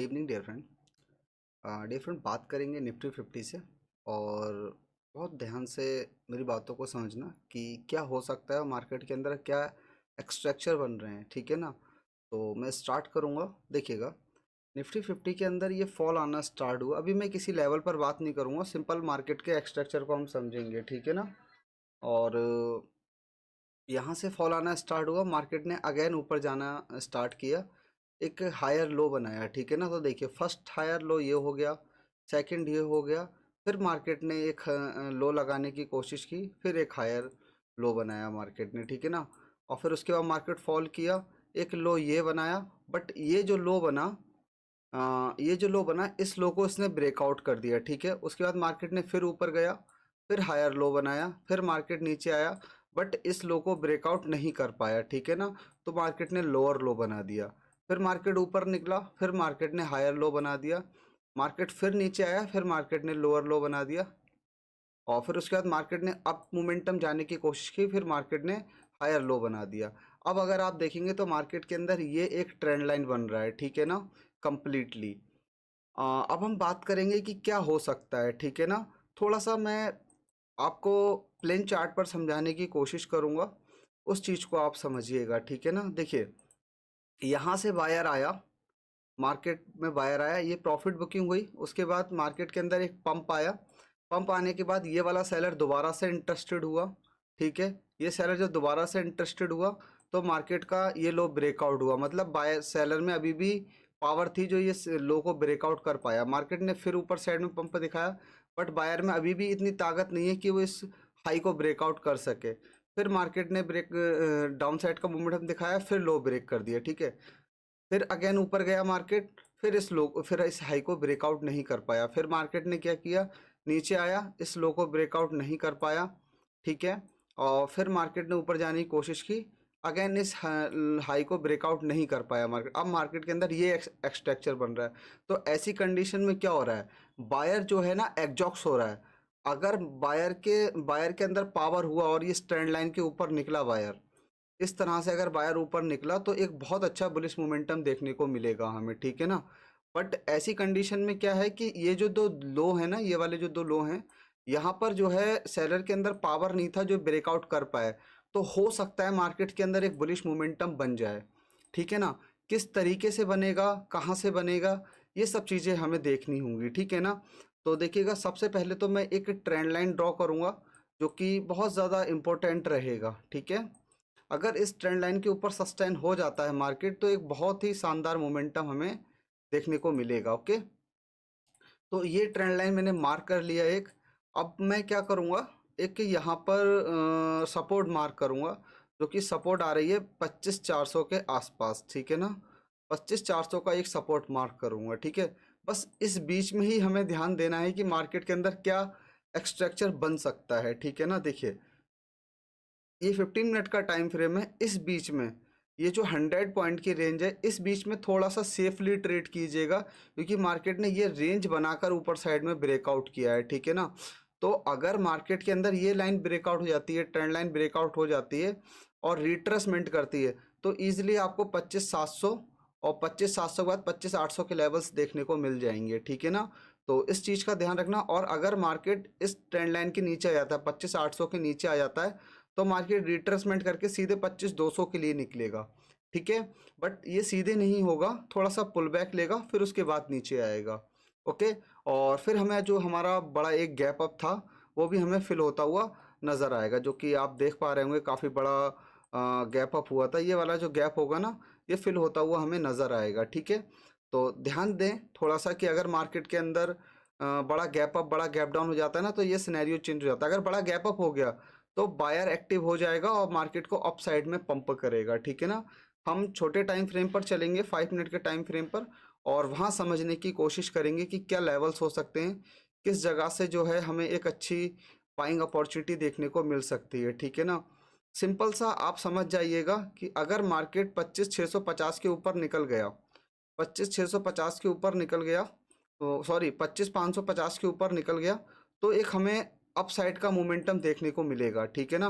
Evening dear friend. Dear friend, बात करेंगे Nifty 50 से। और बहुत ध्यान से मेरी बातों को समझना कि क्या हो सकता है मार्केट के अंदर, क्या एक्सट्रैक्चर बन रहे हैं। ठीक है ना। तो मैं स्टार्ट करूंगा, देखिएगा। निफ्टी 50 के अंदर ये फॉल आना स्टार्ट हुआ। अभी मैं किसी लेवल पर बात नहीं करूंगा, सिंपल मार्केट के एक्सट्रैक्चर को हम समझेंगे। ठीक है ना। और यहाँ से फॉल आना स्टार्ट हुआ, मार्केट ने अगेन ऊपर जाना स्टार्ट किया, एक हायर लो बनाया। ठीक है ना। तो देखिए, फर्स्ट हायर लो ये हो गया, सेकंड ये हो गया, फिर मार्केट ने एक लो लगाने की कोशिश की, फिर एक हायर लो बनाया मार्केट ने। ठीक है ना। और फिर उसके बाद मार्केट फॉल किया, एक लो ये बनाया। बट ये जो लो बना, इस लो को इसने ब्रेकआउट कर दिया। ठीक है। उसके बाद मार्केट ने फिर ऊपर गया, फिर हायर लो बनाया, फिर मार्केट नीचे आया, बट इस लो को ब्रेकआउट नहीं कर पाया। ठीक है ना। तो मार्केट ने लोअर लो बना दिया। फिर मार्केट ऊपर निकला, फिर मार्केट ने हायर लो बना दिया। मार्केट फिर नीचे आया, फिर मार्केट ने लोअर लो बना दिया। और फिर उसके बाद मार्केट ने अप मोमेंटम जाने की कोशिश की, फिर मार्केट ने हायर लो बना दिया। अब अगर आप देखेंगे तो मार्केट के अंदर ये एक ट्रेंड लाइन बन रहा है। ठीक है ना। कंप्लीटली। अब हम बात करेंगे कि क्या हो सकता है। ठीक है ना। थोड़ा सा मैं आपको प्लेन चार्ट पर समझाने की कोशिश करूंगा, उस चीज़ को आप समझिएगा। ठीक है ना। देखिए, यहाँ से बायर आया, मार्केट में बायर आया, ये प्रॉफिट बुकिंग हुई। उसके बाद मार्केट के अंदर एक पंप आया। पंप आने के बाद ये वाला सेलर दोबारा से इंटरेस्टेड हुआ। ठीक है। ये सेलर जब दोबारा से इंटरेस्टेड हुआ तो मार्केट का ये लो ब्रेकआउट हुआ, मतलब बायर सेलर में अभी भी पावर थी जो ये लो को ब्रेकआउट कर पाया। मार्केट ने फिर ऊपर साइड में पंप दिखाया, बट बायर में अभी भी इतनी ताकत नहीं है कि वो इस हाई को ब्रेकआउट कर सके। फिर मार्केट ने ब्रेक डाउन साइड का मोमेंटम दिखाया, फिर लो ब्रेक कर दिया। ठीक है। फिर अगेन ऊपर गया मार्केट, फिर इस हाई को ब्रेकआउट नहीं कर पाया। फिर मार्केट ने क्या किया, नीचे आया, इस लो को ब्रेकआउट नहीं कर पाया। ठीक है। और फिर मार्केट ने ऊपर जाने की कोशिश की, अगेन इस हाई को ब्रेकआउट नहीं कर पाया मार्केट। अब मार्केट के अंदर ये एक्सट्रैक्चर बन रहा है। तो ऐसी कंडीशन में क्या हो रहा है, बायर जो है ना एग्जॉक्स हो रहा है। अगर बायर के अंदर पावर हुआ और ये ट्रेंड लाइन के ऊपर निकला बायर, इस तरह से अगर बायर ऊपर निकला तो एक बहुत अच्छा बुलिश मोमेंटम देखने को मिलेगा हमें। ठीक है ना। बट ऐसी कंडीशन में क्या है कि ये जो दो लो है ना, ये वाले जो दो लो हैं, यहाँ पर जो है सेलर के अंदर पावर नहीं था जो ब्रेकआउट कर पाए। तो हो सकता है मार्केट के अंदर एक बुलिश मोमेंटम बन जाए। ठीक है ना। किस तरीके से बनेगा, कहाँ से बनेगा, ये सब चीज़ें हमें देखनी होंगी। ठीक है ना। तो देखिएगा, सबसे पहले तो मैं एक ट्रेंड लाइन ड्रॉ करूँगा जो कि बहुत ज़्यादा इम्पोर्टेंट रहेगा। ठीक है। अगर इस ट्रेंड लाइन के ऊपर सस्टेन हो जाता है मार्केट तो एक बहुत ही शानदार मोमेंटम हमें देखने को मिलेगा। ओके। तो ये ट्रेंड लाइन मैंने मार्क कर लिया एक। अब मैं क्या करूँगा, एक यहाँ पर सपोर्ट मार्क करूँगा, जो कि सपोर्ट आ रही है 25,400 के आसपास। ठीक है ना। 25,400 का एक सपोर्ट मार्क करूँगा। ठीक है। बस इस बीच में ही हमें ध्यान देना है कि मार्केट के अंदर क्या एक्सट्रैक्चर बन सकता है। ठीक है ना। देखिए, ये 15 मिनट का टाइम फ्रेम है। इस बीच में ये जो 100 पॉइंट की रेंज है, इस बीच में थोड़ा सा सेफली ट्रेड कीजिएगा, क्योंकि मार्केट ने ये रेंज बनाकर ऊपर साइड में ब्रेकआउट किया है। ठीक है ना। तो अगर मार्केट के अंदर ये लाइन ब्रेकआउट हो जाती है, ट्रेंड लाइन ब्रेकआउट हो जाती है और रिट्रेसमेंट करती है, तो ईजिली आपको 25,700 और 25,700 के बाद 25,800 के लेवल्स देखने को मिल जाएंगे। ठीक है ना। तो इस चीज़ का ध्यान रखना। और अगर मार्केट इस ट्रेंड लाइन के नीचे आ जाता है, 25,800 के नीचे आ जाता है, तो मार्केट रिट्रेसमेंट करके सीधे 25,200 के लिए निकलेगा। ठीक है। बट ये सीधे नहीं होगा, थोड़ा सा पुल बैक लेगा, फिर उसके बाद नीचे आएगा। ओके। और फिर हमें जो हमारा बड़ा एक गैप अप था वो भी हमें फिल होता हुआ नज़र आएगा, जो कि आप देख पा रहे होंगे काफ़ी बड़ा गैप अप हुआ था। ये वाला जो गैप होगा ना, ये फिल होता हुआ हमें नज़र आएगा। ठीक है। तो ध्यान दें थोड़ा सा कि अगर मार्केट के अंदर बड़ा गैप अप बड़ा गैप डाउन हो जाता है ना, तो ये सिनेरियो चेंज हो जाता है। अगर बड़ा गैप अप हो गया तो बायर एक्टिव हो जाएगा और मार्केट को अप साइड में पंप करेगा। ठीक है ना। हम छोटे टाइम फ्रेम पर चलेंगे, 5 मिनट के टाइम फ्रेम पर, और वहाँ समझने की कोशिश करेंगे कि क्या लेवल्स हो सकते हैं, किस जगह से जो है हमें एक अच्छी बाइंग अपॉर्चुनिटी देखने को मिल सकती है। ठीक है ना। सिंपल सा आप समझ जाइएगा कि अगर मार्केट 25,650 के ऊपर निकल गया, 25,650 के ऊपर निकल गया, तो सॉरी 25,550 के ऊपर निकल गया, तो एक हमें अप साइड का मोमेंटम देखने को मिलेगा। ठीक है ना।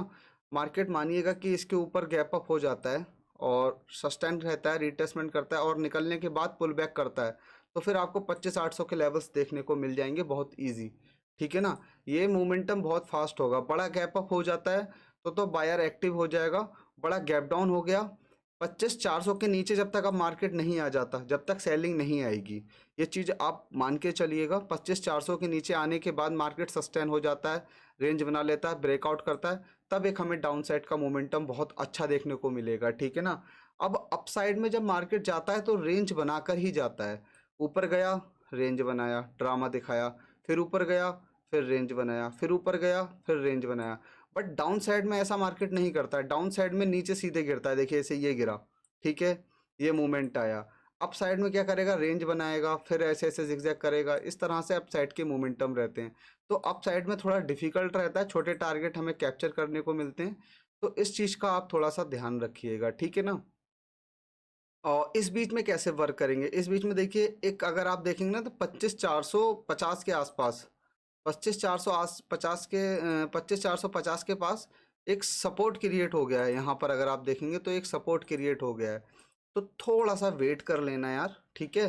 मार्केट मानिएगा कि इसके ऊपर गैप अप हो जाता है और सस्टेन रहता है, रिटेस्टमेंट करता है और निकलने के बाद पुल बैक करता है, तो फिर आपको 25,800 के लेवल्स देखने को मिल जाएंगे बहुत ईजी। ठीक है ना, ये मोमेंटम बहुत फास्ट होगा। बड़ा गैप अप हो जाता है तो बायर एक्टिव हो जाएगा। बड़ा गैप डाउन हो गया 25,400 के नीचे, जब तक अब मार्केट नहीं आ जाता, जब तक सेलिंग नहीं आएगी। ये चीज़ आप मान के चलिएगा। 25,400 के नीचे आने के बाद मार्केट सस्टेन हो जाता है, रेंज बना लेता है, ब्रेकआउट करता है, तब एक हमें डाउन साइड का मोमेंटम बहुत अच्छा देखने को मिलेगा। ठीक है ना, अब अपसाइड में जब मार्केट जाता है तो रेंज बनाकर ही जाता है। ऊपर गया, रेंज बनाया, ड्रामा दिखाया, फिर ऊपर गया, फिर रेंज बनाया, फिर ऊपर गया, फिर रेंज बनाया। बट डाउन साइड में ऐसा मार्केट नहीं करता है। डाउन साइड में नीचे सीधे गिरता है, देखिए ऐसे ये गिरा, ठीक है, ये मूवमेंट आया। अप साइड में क्या करेगा, रेंज बनाएगा, फिर ऐसे ऐसे जिगजैग करेगा। इस तरह से अप साइड के मोमेंटम रहते हैं। तो अप साइड में थोड़ा डिफिकल्ट रहता है, छोटे टारगेट हमें कैप्चर करने को मिलते हैं। तो इस चीज़ का आप थोड़ा सा ध्यान रखिएगा। ठीक है ना। और इस बीच में कैसे वर्क करेंगे, इस बीच में देखिए, एक अगर आप देखेंगे ना तो 25,450 के आसपास, 25,450 के 25,450 के पास एक सपोर्ट क्रिएट हो गया है। यहाँ पर अगर आप देखेंगे तो एक सपोर्ट क्रिएट हो गया है। तो थोड़ा सा वेट कर लेना यार। ठीक है,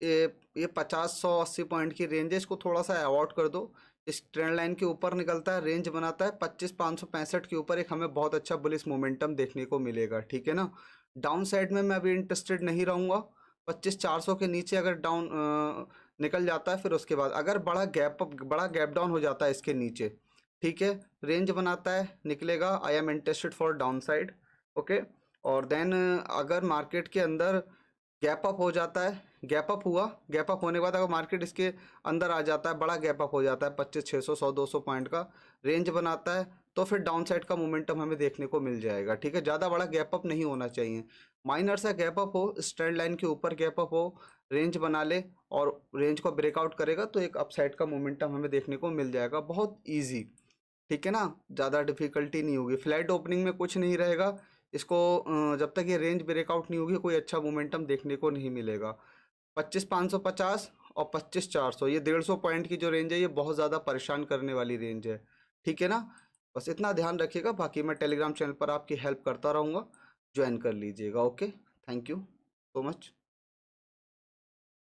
ये ये 50-100-80 पॉइंट की रेंज है, इसको थोड़ा सा अवॉइड कर दो। इस ट्रेंड लाइन के ऊपर निकलता है, रेंज बनाता है 25,565 के ऊपर, एक हमें बहुत अच्छा बुलिश मोमेंटम देखने को मिलेगा। ठीक है ना, डाउन साइड में मैं अभी इंटरेस्टेड नहीं रहूँगा। 25,400 के नीचे अगर डाउन निकल जाता है, फिर उसके बाद अगर बड़ा गैप डाउन हो जाता है इसके नीचे, ठीक है, रेंज बनाता है, निकलेगा, I am interested for down side. Okay, और देन अगर मार्केट के अंदर गैप अप हो जाता है, गैप अप हुआ, गैप अप होने के बाद अगर मार्केट इसके अंदर आ जाता है, बड़ा गैप अप हो जाता है 25,600 100-200 पॉइंट का, रेंज बनाता है, तो फिर डाउन साइड का मोमेंटम हमें देखने को मिल जाएगा। ठीक है, ज़्यादा बड़ा गैप अप नहीं होना चाहिए, माइनर सा गैप अप हो, स्ट्रेंड लाइन के ऊपर गैप अप हो, रेंज बना ले और रेंज को ब्रेकआउट करेगा तो एक अपसाइड का मोमेंटम हमें देखने को मिल जाएगा बहुत ईजी। ठीक है ना, ज़्यादा डिफिकल्टी नहीं होगी, फ्लैट ओपनिंग में कुछ नहीं रहेगा। इसको जब तक ये रेंज ब्रेकआउट नहीं होगी कोई अच्छा मोमेंटम देखने को नहीं मिलेगा। 25,550 और 25,400, ये 150 पॉइंट की जो रेंज है, ये बहुत ज़्यादा परेशान करने वाली रेंज है। ठीक है ना, बस इतना ध्यान रखिएगा। बाकी मैं टेलीग्राम चैनल पर आपकी हेल्प करता रहूँगा, ज्वाइन कर लीजिएगा। Okay, thank you so much.